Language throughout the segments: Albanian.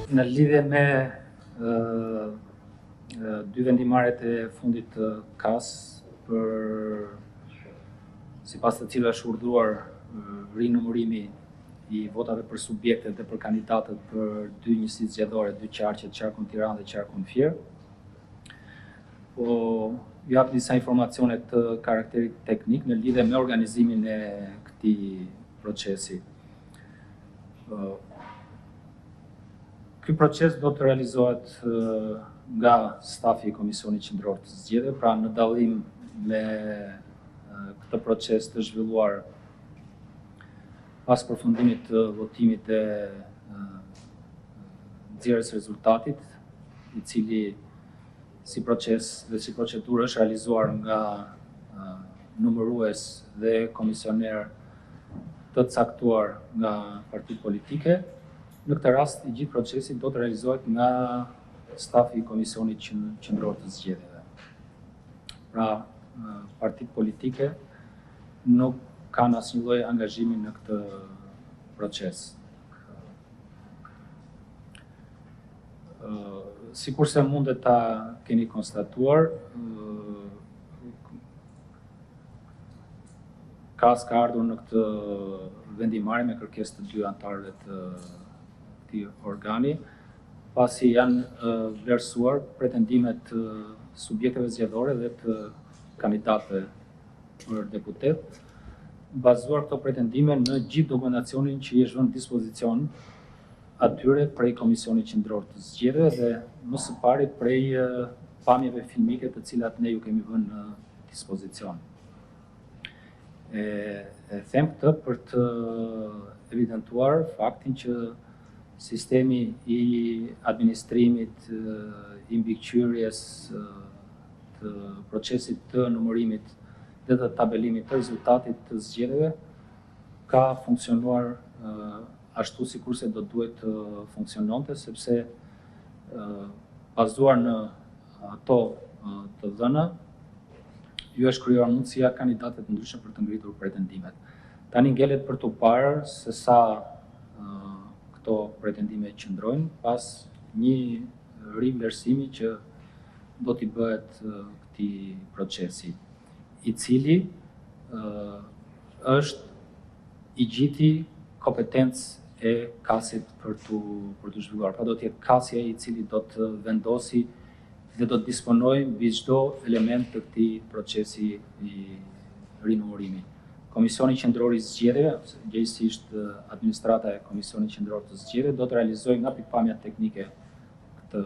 Në lidhje me dy vendimarrjet e fundit të KAS sipas të cilëve është urdhëruar rinumërimi i votave për subjektet dhe për kandidatët për dy njësi zgjedhore, dy qarqe, qarkun Tiranë dhe qarkun Fier. Po jap disa informacione të karakterit teknik në lidhje me organizimin e këtij procesi. Ky proces do të realizohet nga stafi i Komisionit Qendror të Zgjedhjeve, pra në dallim me këtë proces të zhvilluar pas përfundimit të votimit e nxjerrjes rezultatit, i cili si proces dhe si procedurë është realizuar nga numërues dhe komisioner të caktuar nga partitë politike. Në këtë rast, i gjithë procesi do të realizohet nga stafi i Komisionit Qendror të Zgjedhjeve. Pra, partitë politike nuk kanë asnjë lloj angazhimi në këtë proces. Sikurse mundet ta keni konstatuar, KAS ka ardhur në këtë vendimarrje me kërkesë të dy anëtarëve të këtij organi, pasi janë vlerësuar pretendimet të subjekteve zgjedhore dhe të kandidatëve për deputet, bazuar këto pretendime në gjithë dokumentacionin që i është vënë në dispozicion atyre prej Komisionit Qendror të Zgjedhjeve dhe më së pari prej pamjeve filmike të cilat ne ju kemi vënë në dispozicion. E them këtë për të evidentuar faktin që sistemi i administrimit, i mbikëqyrjes të procesit të numërimit dhe të tabelimit të rezultatit të zgjedhjeve ka funksionuar ashtu sikurse do duhet të funksiononte, sepse bazuar në ato të dhëna, ju është krijuar mundësia kandidatëve të ndryshëm për të ngritur pretendimet. Tani ngelet për t'u parë se sa këto pretendime qëndrojnë pas një rivlerësimi që do t'i bëhet këtij procesi, i cili është i gjiti kompetencë e KAS-it për të zhvilluar. Pra do të jetë KAS-i i cili do të vendosi dhe do të disponojë mbi çdo element të këtij procesi i rinumërimi. Komisioni Qendror i Zgjedhjeve, gjithsesi administrata e Komisionit Qendror të Zgjedhjeve, do të realizojë nga pikpamja teknike këtë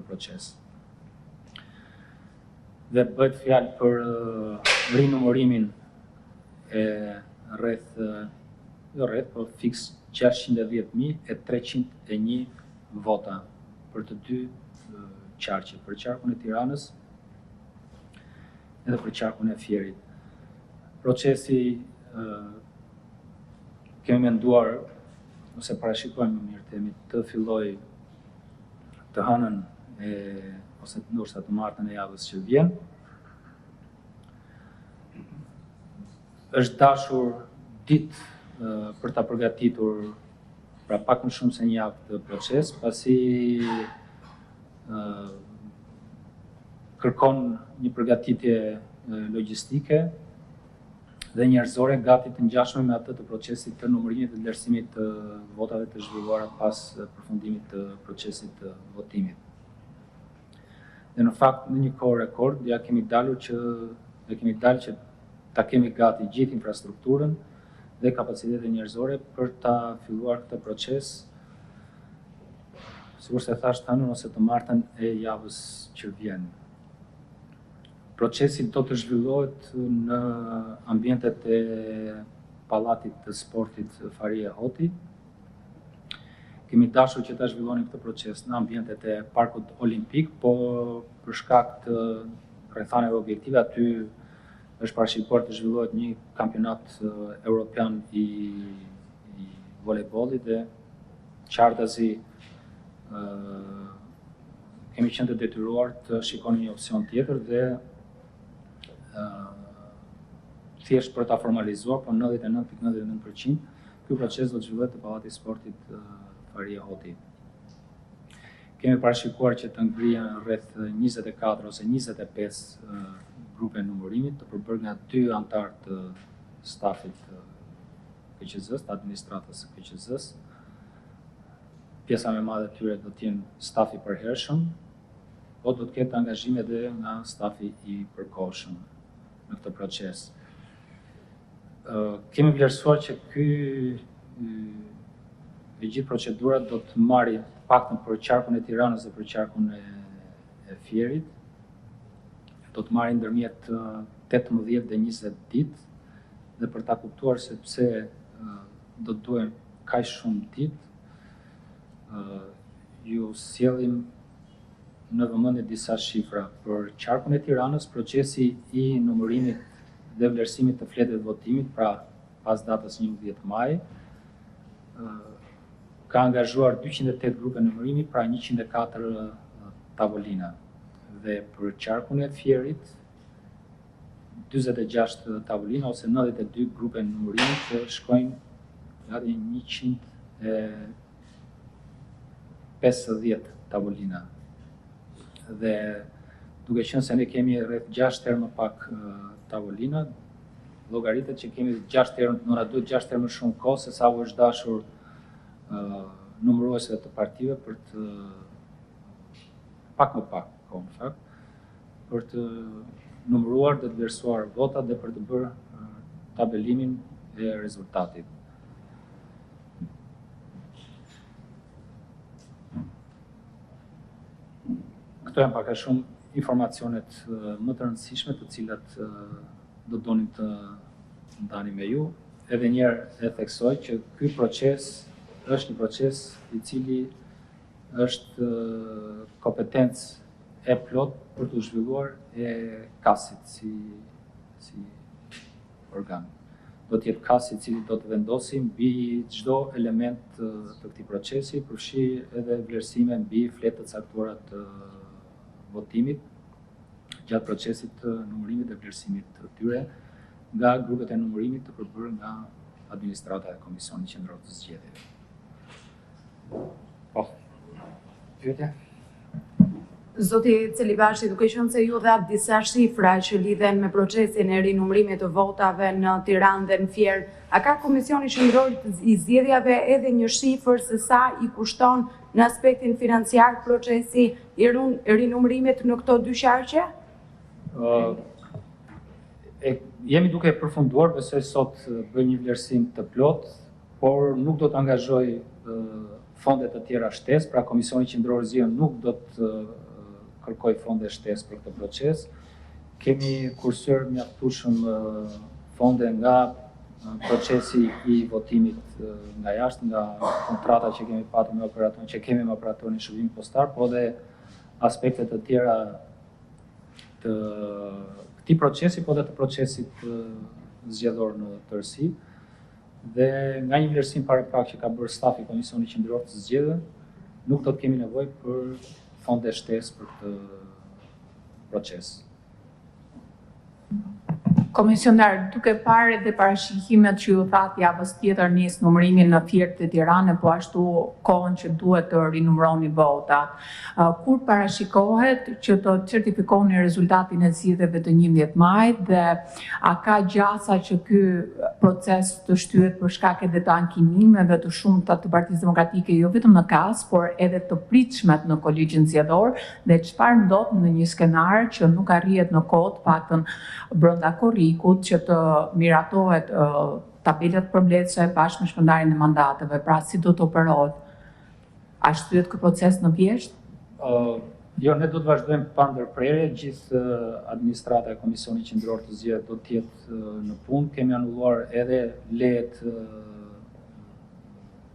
proces. Dhe bëhet fjalë për rinumërimin e po fiks 610.301 vota për të dy qarqe, për qarkun e Tiranës edhe për qarkun e Fierit. Procesi kemi menduar, ose parashikojmë më mirë themi, të filloj të hënën ose ndoshta të martën e javës që vjen. Është dashur ditë për ta përgatitur pra pak më shumë se një javë këtë proces, pasi kërkon një përgatitje logjistike dhe njerëzore gati të ngjashme me atë të procesit të numërimit dhe vlerësimit të votave të zhvilluara pas përfundimit të procesit të votimit. Dhe në fakt në një kohë rekord ja kemi dalë që ta kemi gati gjithë infrastrukturën dhe kapacitetet njerëzore për ta filluar këtë proces, sikurse thash të hënën ose të martën e javës që vjen. Procesi do të zhvillohet në ambientet e Pallatit të Sportit Faria Hoti. Kemi dashur që ta zhvillonim këtë proces në ambientet e Parkut Olimpik, po për shkak të rrethanave objektive aty është parashikuar të zhvillohet një kampionat evropian i volejbollit dhe qartazi kemi qenë të detyruar të shikonim një opsion tjetër dhe thjesht për ta formalizuar, po 99.99% ky proces do të zhvillohet te Pallati i Sportit Faria Hoti. kemi parashikuar që të ngrihen rreth 24 ose 25 grupe numërimit të përbërë nga 2 antarë të stafit të KQZ-s, të administratës së KQZ-s. Pjesa më e madhe e tyre do të jenë stafi i përhershëm, po do të ketë angazhim edhe nga stafi i përkohshëm në këtë proces. Kemi vlerësuar që e gjithë procedurat do të marrë paktën për qarkun e Tiranës dhe për qarkun e Fierit. Do të marrë ndërmjet 18 dhe 20 ditë, dhe për ta kuptuar se pse do të duhen kaq shumë ditë, ju sjellim në vëmendje disa shifra. Për qarkun e Tiranës, procesi i numërimit dhe vlerësimit të fletëve votimit, pra pas datës 11 maj, ka angazhuar 208 grupe numërimi, pra 104 tavolina. Dhe për qarkun e Fierit, 46 tavolina ose 92 grupe numërimi që shkojnë gati 150 tavolina. Dhe duke qenë se ne kemi rreth 6 herë më pak tavolina, llogaritet që kemi 6 herë, nëna duhet 6 herë më shumë kohë se sa u është dashur numëruesve të partive për të pak më pak kohë në fakt, për të numëruar dhe të vlerësuar votat dhe për të bërë tabelimin e rezultatit. Këto janë pak a shumë informacionet më të rëndësishme të cilat do donim të ndani me ju. Edhe njerë e theksoj që ky proces është një proces i cili është kompetencë e plot për të zhvilluar e kasit si organ. Do të jetë kasi i cili do të vendosi mbi çdo element të këtij procesi, përfshi edhe vlerësime mbi fletët e caktuara të votimit gjatë procesit të numërimit dhe vlerësimit të tyre nga grupet e numërimit të përbërë nga administrata e Komisionit Qendror të Zgjedhjeve. Po, pyetje? Zoti Celibashi, duke qenë se ju dha disa shifra që lidhen me procesin e rinumërimit të votave në Tiranë dhe në Fier, a ka Komisioni Qendror i Zgjedhjeve edhe një shifër se sa i kushton në aspektin financiar procesi i rinumërimit në këto dy qarqe? Jemi duke përfunduar, besoj sot bëj një vlerësim të plot, por nuk do të angazhoj fonde të tjera shtesë, pra Komisioni Qendror i Zgjedhjeve nuk do të kërkoj fonde shtesë për këtë proces. Kemi kursyer mjaftueshëm fonde nga procesi i votimit nga jashtë, nga kontrata që kemi patur me operatorën, që kemi me operatorin e shërbimit postar, po dhe aspekte të tjera të këtij procesi, po dhe të procesit zgjedhor në tërësi. Dhe nga një vlerësim paraprak që ka bërë stafi i Komisionit Qendror të Zgjedhjeve, nuk do të kemi nevojë për fonde shtesë për këtë proces. Komisioner, duke parë dhe parashikimet që ju thatë javës tjetër nis numërimin në Fier të Tiranë, po ashtu kohën që duhet të rinumëroni votat, kur parashikohet që të certifikoni rezultatin e zgjedhjeve të 11 majit dhe a ka gjasa që ky proces të shtyhet për shkak edhe të ankinimeve të shumta të Partisë Demokratike, jo vetëm në KAS, por edhe të pritshmet në kolegjin zgjedhor, dhe çfarë ndodh në një skenar që nuk arrihet në kohë, paktën brenda korrikut, që të miratohet tabelat përmbledhëse bashkë me shpërndarjen e mandateve, pra si do të operohet? A shtyhet ky proces në vjesht? Jo, ne do të vazhdojmë pa ndërprerje, gjithë administrata e Komisionit Qendror të Zgjedhjeve do të jetë në punë. Kemi anulluar edhe lejet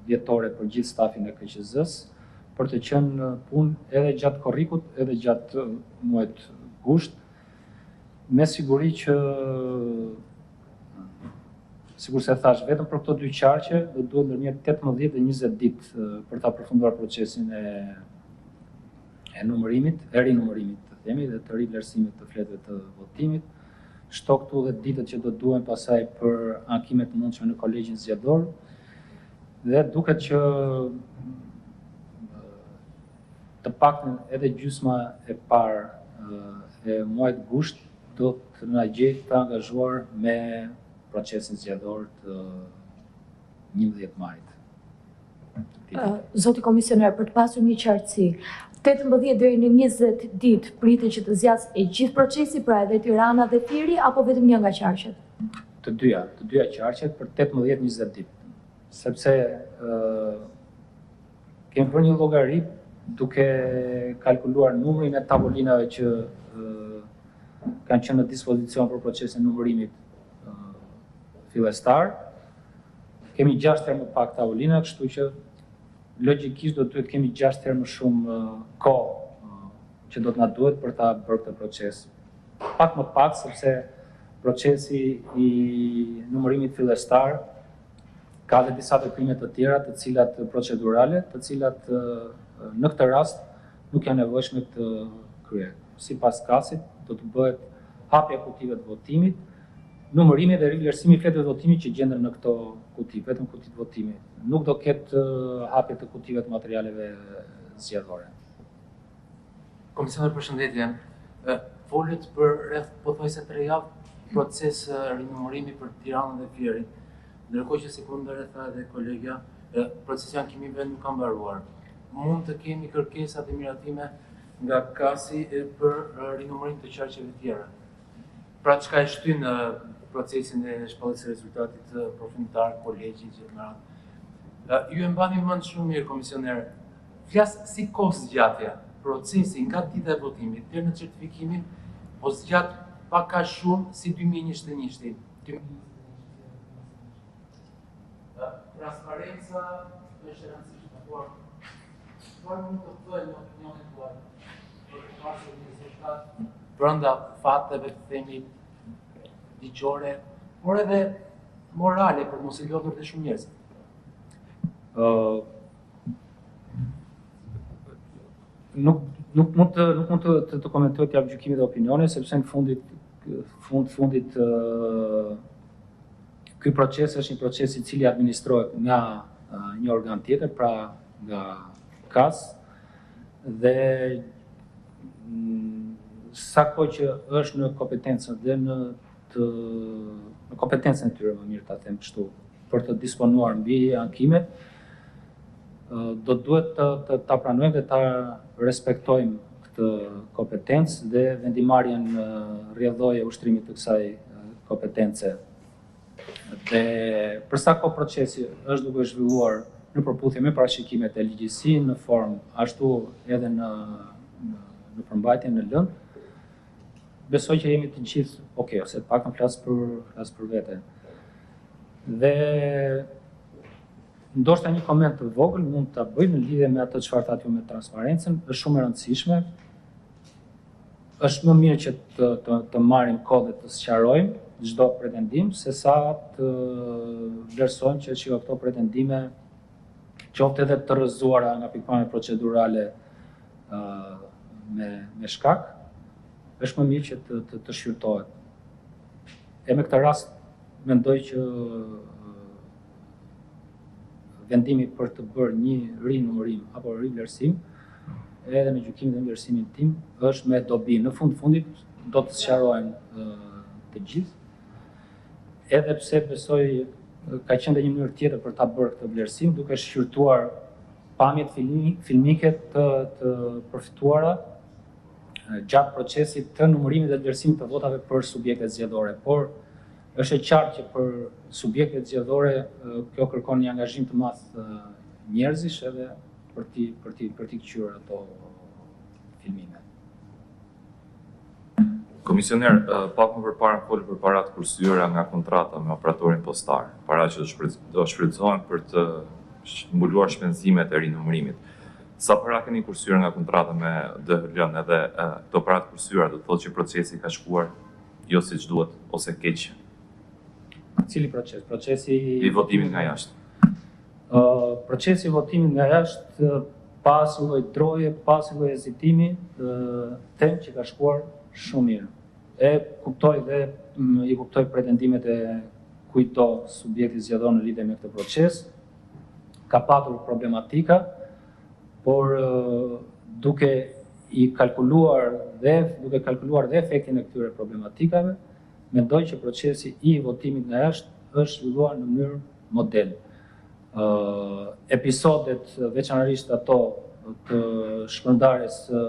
vjetore për gjithë stafin e KQZ-s, për të qenë në punë edhe gjatë korrikut, edhe gjatë muajit gusht, me siguri që, sikur se thash, vetëm për këto dy qarqe do duhet ndërmjet 18 dhe 20 ditë për ta përfunduar procesin e numërimit, e rinumërimit të themi, dhe të rivlerësimit të fletëve të votimit. Shto këtu dhe ditët që do duhen pasaj për ankimet të mundshme në kolegjin zgjedhor, dhe duket që të paktën edhe gjysma e parë e muajit gusht do të na gjejë të angazhuar me procesin zgjedhor të 11 majit. Zoti komisioner, për të pasur një qartësi, 18 deri në 20 ditë pritet që të zgjasë e gjithë procesi, pra edhe Tirana dhe Fieri, apo vetëm një nga qarqet? Të dyja qarqet për 18-20 ditë. Sepse kemi bërë një llogari duke kalkuluar numrin e tavolinave që kanë qenë në dispozicion për procesin e numërimit fillestar. Kemi 6 herë më pak tavolina, kështu që logjikisht do duhet kemi 6 herë më shumë kohë që do të na duhet për ta bërë këtë proces. Pak më pak, sepse procesi i numërimit fillestar ka dhe disa veprime të tjera, të cilat procedurale, të cilat në këtë rast nuk janë nevojshme të kryen. Sipas kasit do të bëhet hapja e kutive të votimit, numërimi dhe rivlerësimi i fletëve të votimit që gjenden në këto kuti, vetëm kutit të votimit. Nuk do ketë hapje të kutive të materialeve zgjedhore. Komisioner, përshëndetje. Folet për rreth pothuajse 3 javë proces rinumërimi për Tiranën dhe Fierin. Ndërkohë që sekondër e tha edhe kolegja, procesi ankimive nuk ka mbaruar. Mund të kemi kërkesa dhe miratime nga kasi për rinumërim të qarqeve tjera. Pra çka e shtyn procesin e shpalljes së rezultatit përfundimtar kolegjit gjithë. Ju e mbani mend shumë mirë, komisioner. Flas si kohë zgjatja, procesi nga dita e votimit deri në certifikimin, po zgjat pak a shumë si 2021-shin. Transparenca është e rëndësishme, por çfarë mund të bëjë në opinionin tuaj për të pasur një rezultat brenda fateve të themi ligjore, por edhe morale për mos i lodhur të shumë njerëz. Nuk mund të komentoj të jap gjykime dhe opinione, sepse në fundit ky proces është një proces i cili administrohet nga një organ tjetër, pra nga KAS, dhe sa kohë që është në kompetencën dhe në kompetencën e tyre, më mirë ta them kështu, për të disponuar mbi ankimet, do duhet ta pranojmë dhe ta respektojmë këtë kompetencë dhe vendimarrjen rrjedhore e ushtrimit të kësaj kompetence. Dhe për sa kohë procesi është duke zhvilluar në përputhje me parashikimet e ligjësisë në formë ashtu edhe në përmbajtje në lëndë, besoj që jemi të gjithë okay, ose të paktën flas për vete. Dhe ndoshta një koment të vogël mund ta bëj në lidhje me atë çfarë thatë ju me transparencën, është shumë e rëndësishme. Është më mirë që të marrim kohë dhe të sqarojmë çdo pretendim, sesa të vlerësojmë që këto pretendime qoftë edhe të rrëzuara nga pikpamje procedurale me shkak, është më mirë që të shqyrtohet. E me këtë rast mendoj që vendimi për të bërë një rinumërim apo rivlerësim, edhe në gjykimin dhe vlerësimin tim, është me dobi. Në fundit do të sqarohen të gjithë, edhe pse besoj ka qenë dhe një mënyrë tjetër për ta bërë këtë vlerësim, duke shqyrtuar pamjet filmike të përfituara gjatë procesit të numërimit dhe vlerësimit të votave për subjektet zgjedhore. Por është e qartë që për subjektet zgjedhore kjo kërkon një angazhim të madh njerëzish edhe për t'i kthyer ato filmime. Komisioner, pak më përpara folë për parat kursyeara nga kontrata me operatorin postar, para që do shfrytëzohen për të mbuluar shpenzimet e rinumërimit. Sa para keni kursyer nga kontrata me DHL edhe këto parat kursyeara do të thotë që procesi ka shkuar jo siç duhet ose keq? Cili proces? Procesi i votimit nga jashtë. Procesi i votimit nga jashtë pas një lloj droje, pas një lloj hezitimi, them që ka shkuar shumë mirë. E kuptoj dhe i kuptoj pretendimet e kujto subjekti zgjedhor në lidhje me këtë proces. Ka patur problematika, por duke kalkuluar dhe efektin e këtyre problematikave, mendoj që procesi i votimit nga jashtë është zhvilluar në mënyrë model. Episodet, veçanërisht ato të shpërndarjes së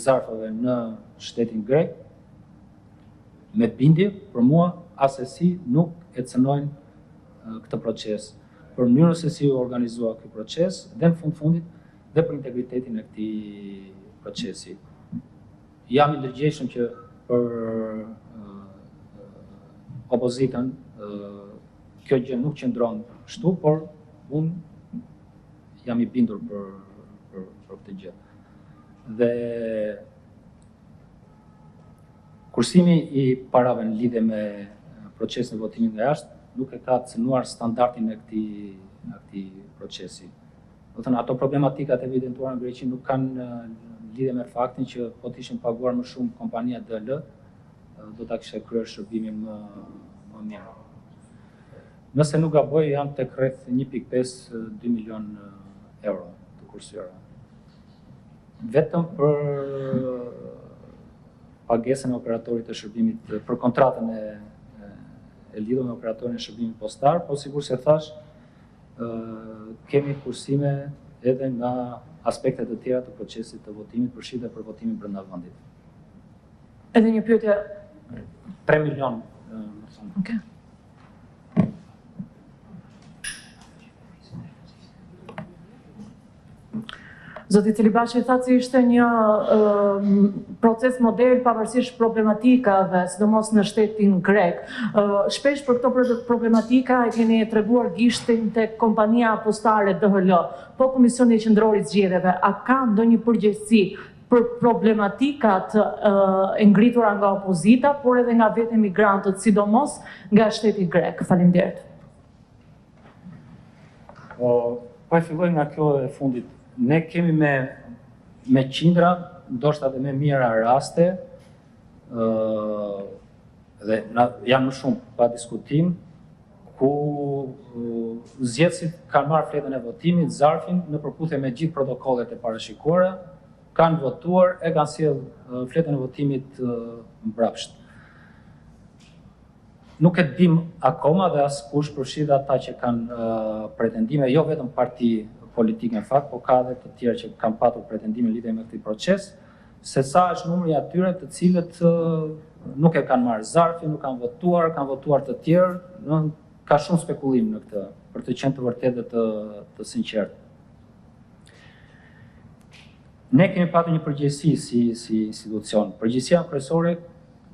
zarfave në shtetin grek, me bindje, për mua, asesi nuk e cënojnë këtë proces. Për mënyrën se si u organizua ky proces, dhe në fundit, dhe për integritetin e këtij procesi. Jam i ndërgjegjshëm që për opozitën kjo gjë nuk qëndron kështu, por unë jam i bindur për këtë gjë. Dhe kursimi i parave në lidhje me procesin e votimit nga jashtë nuk e ka cënuar standardin e këtij procesi. Do thënë, ato problematikat evidentuara në Greqi nuk kanë lidhje me faktin që po të ishin paguar më shumë kompania DL, do ta kishte kryer shërbimin më mirë. Nëse nuk gaboj, janë tek rreth 1.5-2 milion euro të kursyer. Vetëm për pagesën e operatorit të shërbimit, për kontratën e lidhur me operatorin e shërbimit postar, po sikur se thash, kemi kursime edhe nga aspektet të tjera të procesit të votimit, përfshirë dhe për votimin brenda vendit. Edhe një pyetje. 3 milion. Okay. Zoti Celibashi tha se ishte një proces model pavarësisht problematikave, sidomos në shtetin grek. Shpesh për këto problematika e keni treguar gishtin tek kompania postare DHL, po Komisioni Qendror i Zgjedhjeve, a ka ndonjë përgjegjësi për problematikat e ngritura nga opozita, por edhe nga vetë emigrantët, sidomos nga shteti grek? Faleminderit. Po e filloj nga kjo e fundit. Ne kemi me qindra, ndoshta edhe me mira raste, dhe janë më shumë pa diskutim, ku zgjedhësit kanë marrë fletën e votimit, zarfin, në përputhje me gjithë protokollet e parashikuara, kanë votuar e kanë sjell fletën e votimit mbrapsht. Nuk e dim akoma dhe askush përfshirë ata që kanë pretendime, jo vetëm parti politike në fakt, po ka edhe të tjerë që kanë patur pretendime lidhje me këtë proces, se sa është numri atyre të cilët nuk e kanë marrë zarfin, nuk kanë votuar të tjerë, ka shumë spekulim në këtë, për të qenë të vërtetë dhe të sinqertë. Ne kemi patur një përgjegjësi si institucion. Përgjegjësia kryesore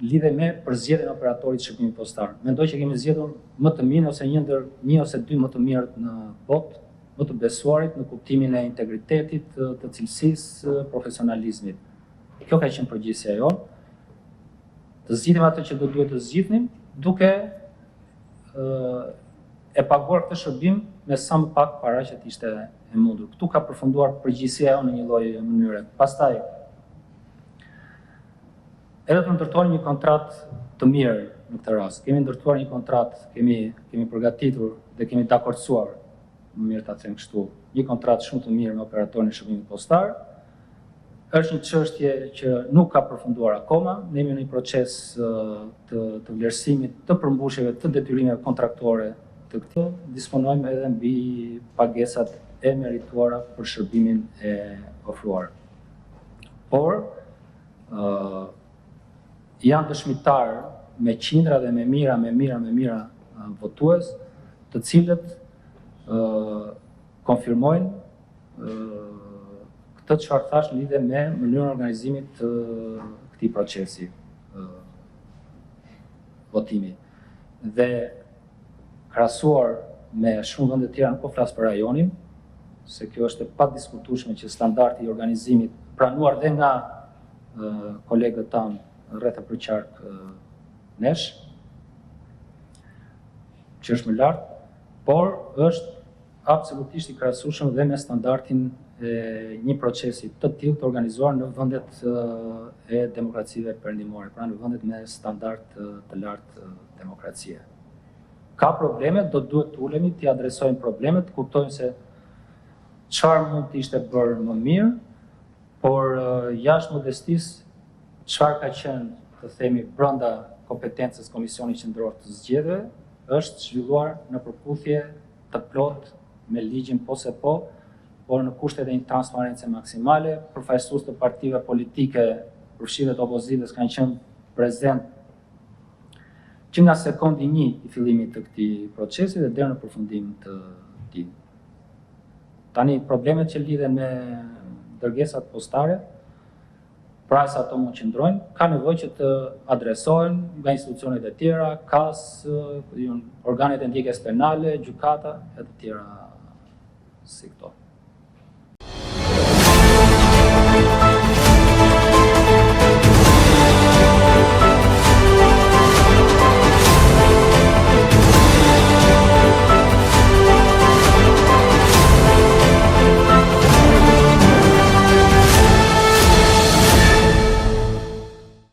lidhe me përzgjedhjen e operatorit të shërbimit postar. Mendoj që kemi zgjedhur më të mirë ose një ose dy më të mirët në botë, më të besuarit në kuptimin e integritetit, të cilësisë, profesionalizmit. Kjo ka qenë përgjegjësia jonë. Të zgjidhim atë që do duhet të zgjidhnim, duke e paguar këtë shërbim me sa më pak para që të ishte e mundur. Këtu ka përfunduar përgjegjësia jonë në një lloj mënyre. Pastaj, edhe të ndërtuar një kontratë të mirë në këtë rast. Kemi ndërtuar një kontratë, kemi përgatitur dhe kemi dakordsuar, më mirë ta them kështu, një kontratë shumë të mirë me operatorin e shërbimit postar. Është një çështje që nuk ka përfunduar akoma, ne jemi në një proces të vlerësimit të përmbushjeve të detyrimeve kontraktore të këtij. Disponojmë edhe mbi pagesat e merituara për shërbimin e ofruar. Por janë dëshmitar me qindra dhe me mira votues, të cilët konfirmojnë këtë çfarë thash në lidhje me mënyrën e organizimit të këtij procesi votimi. Dhe krahasuar me shumë vende të tjera, nuk po flas për rajonin, se kjo është e padiskutueshme që standardi i organizimit pranuar dhe nga kolegët tanë rreth e përqark nesh, që është më lartë, por është absolutisht i krahasueshëm dhe me standardin e një procesi të tillë të organizuar në vendet e demokracive perëndimore, pra në vendet me standard të lartë demokracie. Ka probleme, do duhet të ulemi, t'i adresojmë problemet, kuptojmë se çfarë mund të ishte bërë më mirë, por jashtë modestisë, çfarë ka qenë, të themi, brenda kompetencës Komisionit Qendror të Zgjedhjeve, është zhvilluar në përputhje të plot me ligjin po se po, por në kushtet e një transparence maksimale. Përfaqësues të partive politike, përfshirë të opozitës, kanë qenë prezent që nga sekundi 1 i fillimit të këtij procesi dhe deri në përfundim të tij. Tani problemet që lidhen me dërgesat postare, pra sa ato mund qëndrojnë, ka nevojë që të adresohen nga institucionet e tjera, KAS, organet e ndjekjes penale, gjykata e të tjera si këto.